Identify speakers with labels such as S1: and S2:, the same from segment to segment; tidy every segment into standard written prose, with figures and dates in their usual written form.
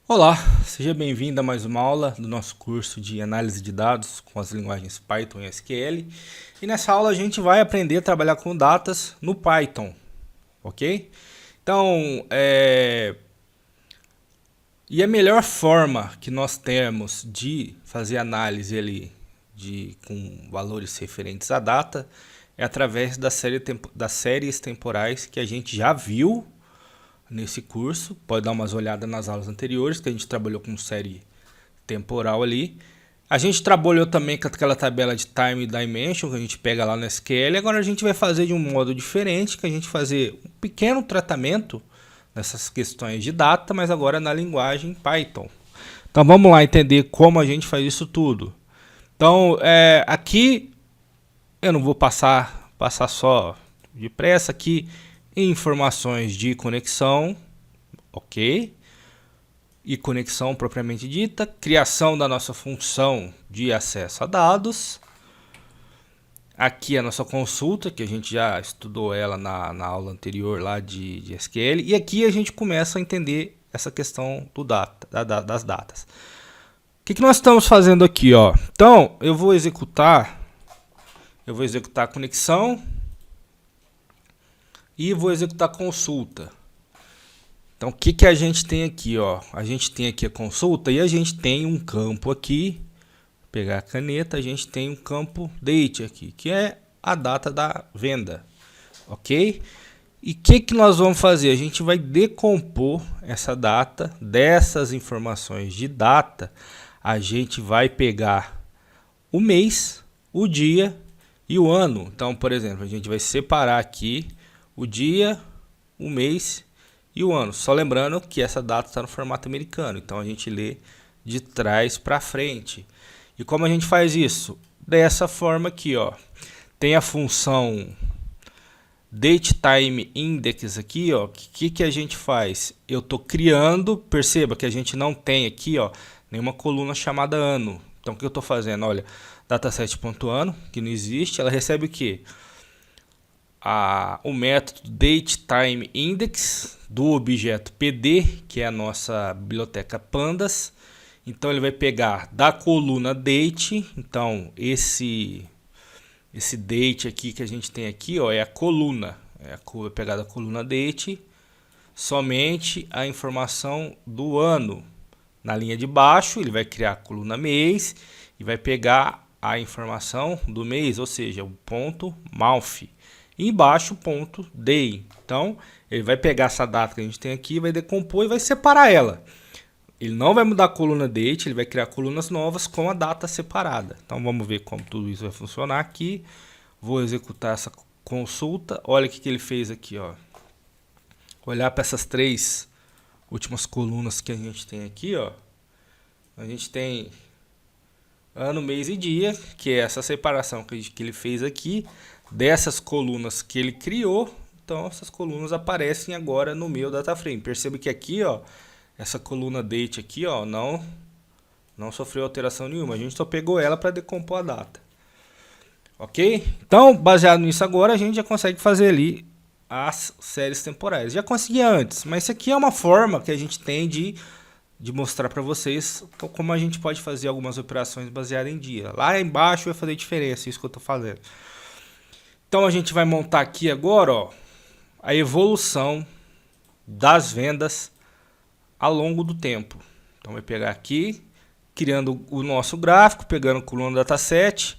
S1: Olá, seja bem-vindo a mais uma aula do nosso curso de análise de dados com as linguagens Python e SQL. E nessa aula a gente vai aprender a trabalhar com datas no Python, ok? Então, e a melhor forma que nós temos de fazer análise ali com valores referentes à data é através das séries temporais que a gente já viu nesse curso. Pode dar umas olhadas nas aulas anteriores, que a gente trabalhou com série temporal ali. A gente trabalhou também com aquela tabela de time dimension que a gente pega lá no SQL. Agora a gente vai fazer de um modo diferente, que a gente fazer um pequeno tratamento nessas questões de data, mas agora na linguagem Python. Então vamos lá entender como a gente faz isso tudo. Então aqui eu não vou passar só depressa aqui informações de conexão, ok? E conexão propriamente dita, criação da nossa função de acesso a dados. Aqui a nossa consulta, que a gente já estudou ela na aula anterior lá de SQL. E aqui a gente começa a entender essa questão das datas. O que nós estamos fazendo aqui, ó? Então, eu vou executar a conexão e vou executar a consulta. Então, o que a gente tem aqui, ó? A gente tem aqui a consulta e a gente tem um campo aqui. Vou pegar a caneta, a gente tem um campo date aqui, que é a data da venda, ok? E o que nós vamos fazer? A gente vai decompor essa data dessas informações de data. A gente vai pegar o mês, o dia e o ano. Então, por exemplo, a gente vai separar aqui o dia, o mês e o ano. Só lembrando que essa data está no formato americano, então a gente lê de trás para frente. E como a gente faz isso? Dessa forma aqui, ó. Tem a função DateTimeIndex aqui, ó. Que a gente faz? Eu estou criando, perceba que a gente não tem aqui, ó, nenhuma coluna chamada ano. Então o que eu estou fazendo? Olha, dataset.ano, que não existe, ela recebe o quê? O método DateTimeIndex do objeto PD, que é a nossa biblioteca pandas. Então ele vai pegar da coluna date. Então esse date aqui que a gente tem aqui, ó, é a coluna. Vai pegar da coluna date somente a informação do ano. Na linha de baixo ele vai criar a coluna mês e vai pegar a informação do mês, ou seja, o ponto month. E embaixo ponto day. Então ele vai pegar essa data que a gente tem aqui, vai decompor e vai separar ela. Ele não vai mudar a coluna date, ele vai criar colunas novas com a data separada. Então vamos ver como tudo isso vai funcionar aqui. Vou executar essa consulta. Olha o que ele fez aqui, ó. Olhar para essas três últimas colunas que a gente tem aqui, ó. A gente tem ano, mês e dia, que é essa separação que ele fez aqui dessas colunas que ele criou. Então essas colunas aparecem agora no meu data frame. Perceba que aqui, ó, essa coluna date aqui, ó, não sofreu alteração nenhuma. A gente só pegou ela para decompor a data. Ok? Então, baseado nisso agora, a gente já consegue fazer ali as séries temporais. Já conseguia antes, mas isso aqui é uma forma que a gente tem de mostrar para vocês como a gente pode fazer algumas operações baseadas em dia. Lá embaixo vai fazer diferença, isso que eu estou fazendo. Então a gente vai montar aqui agora, ó, a evolução das vendas ao longo do tempo. Então vai pegar aqui, criando o nosso gráfico, pegando a coluna dataset,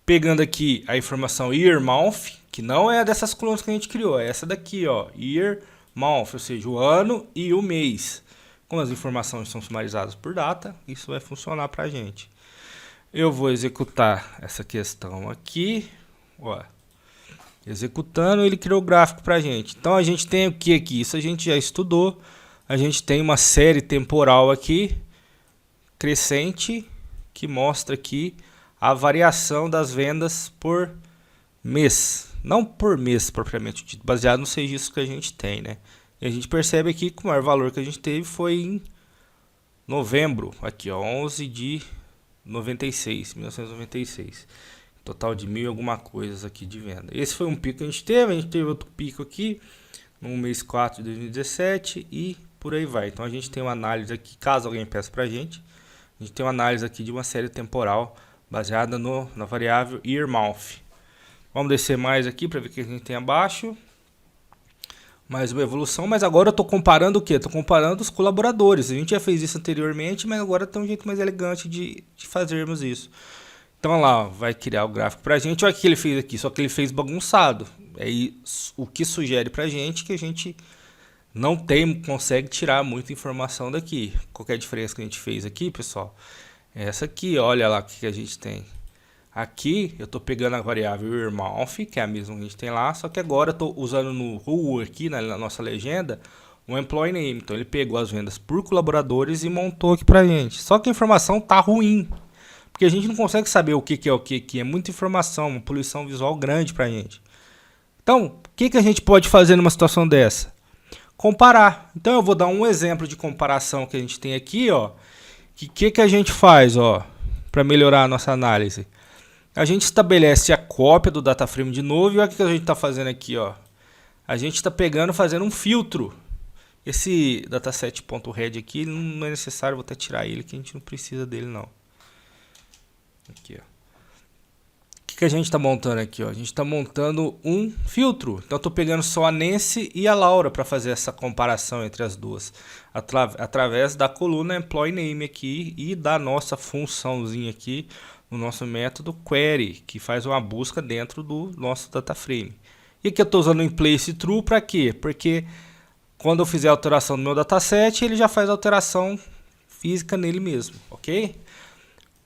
S1: pegando aqui a informação year month, que não é dessas colunas que a gente criou, é essa daqui, ó, year month, ou seja, o ano e o mês. Como as informações são sumarizadas por data, isso vai funcionar para a gente. Eu vou executar essa questão aqui, ó. Executando, ele criou o gráfico para a gente. Então a gente tem o que aqui? Isso a gente já estudou. A gente tem uma série temporal aqui, crescente, que mostra aqui a variação das vendas por mês. Não por mês propriamente dito, baseado nos registros que a gente tem, né? E a gente percebe aqui que o maior valor que a gente teve foi em novembro, aqui ó, 11 de 1996. Total de 1.000 e alguma coisas aqui de venda. Esse foi um pico que a gente teve outro pico aqui no mês 4 de 2017 e por aí vai. Então a gente tem uma análise aqui, caso alguém peça pra gente, a gente tem uma análise aqui de uma série temporal baseada na variável year-month. Vamos descer mais aqui para ver o que a gente tem abaixo. Mais uma evolução, mas agora eu estou comparando o que? Estou comparando os colaboradores. A gente já fez isso anteriormente, mas agora tem um jeito mais elegante de fazermos isso. Então lá, vai criar o gráfico para a gente. Olha o que ele fez aqui, só que ele fez bagunçado. Aí o que sugere para a gente que a gente não consegue tirar muita informação daqui. Qualquer diferença que a gente fez aqui, pessoal, é essa aqui. Olha lá o que a gente tem. Aqui eu estou pegando a variável year-month, que é a mesma que a gente tem lá, só que agora eu estou usando no who aqui, na nossa legenda, o employee name. Então ele pegou as vendas por colaboradores e montou aqui pra gente. Só que a informação tá ruim, porque a gente não consegue saber o que é o que é muita informação, uma poluição visual grande pra gente. Então, o que a gente pode fazer numa situação dessa? Comparar. Então eu vou dar um exemplo de comparação que a gente tem aqui, ó. Que a gente faz, ó, para melhorar a nossa análise? A gente estabelece a cópia do DataFrame de novo e olha o que a gente está fazendo aqui, ó. A gente está fazendo um filtro. Esse dataset.red aqui não é necessário, vou até tirar ele que a gente não precisa dele não. Aqui, ó. O que a gente está montando aqui, ó? A gente está montando um filtro. Então eu estou pegando só a Nancy e a Laura para fazer essa comparação entre as duas, através da coluna employee name aqui e da nossa funçãozinha aqui, no nosso método query, que faz uma busca dentro do nosso DataFrame. E aqui eu estou usando o inplace true para quê? Porque quando eu fizer a alteração do meu dataset, ele já faz a alteração física nele mesmo, ok?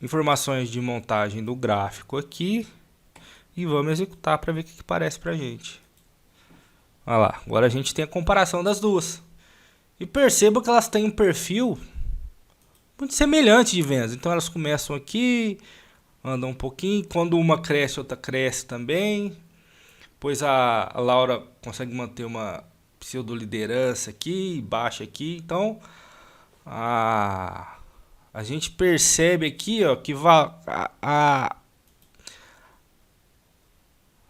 S1: Informações de montagem do gráfico aqui. E vamos executar para ver o que parece para a gente. Olha lá, agora a gente tem a comparação das duas. E perceba que elas têm um perfil muito semelhante de vendas. Então elas começam aqui, andam um pouquinho. Quando uma cresce, outra cresce também. Pois a Laura consegue manter uma pseudo-liderança aqui, baixa aqui. Então a gente percebe aqui, ó, que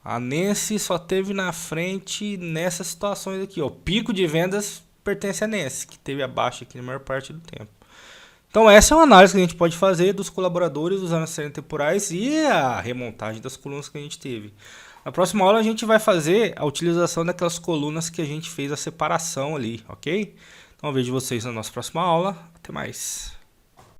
S1: a Nancy só teve na frente nessas situações aqui, ó. O pico de vendas pertence a Nancy, que teve a baixa aqui na maior parte do tempo. Então essa é uma análise que a gente pode fazer dos colaboradores usando as séries temporais e a remontagem das colunas que a gente teve. Na próxima aula a gente vai fazer a utilização daquelas colunas que a gente fez a separação ali, ok? Então eu vejo vocês na nossa próxima aula. Até mais.